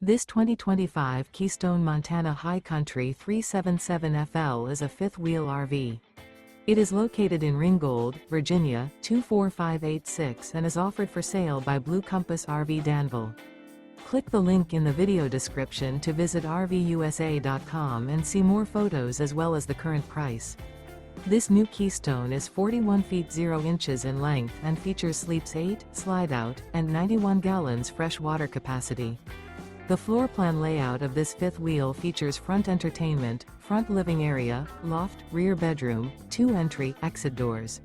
This 2025 Keystone Montana High Country 377FL is a fifth-wheel RV. It is located in Ringgold, Virginia, 24586 and is offered for sale by Blue Compass RV Danville. Click the link in the video description to visit RVUSA.com and see more photos as well as the current price. This new Keystone is 41 feet 0 inches in length and features sleeps 8, slide-out, and 91 gallons fresh water capacity. The floor plan layout of this fifth wheel features front entertainment, front living area, loft, rear bedroom, 2 entry/exit doors.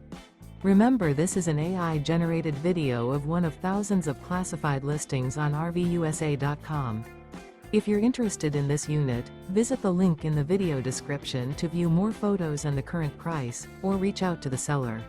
Remember, this is an AI-generated video of one of thousands of classified listings on RVUSA.com. If you're interested in this unit, visit the link in the video description to view more photos and the current price, or reach out to the seller.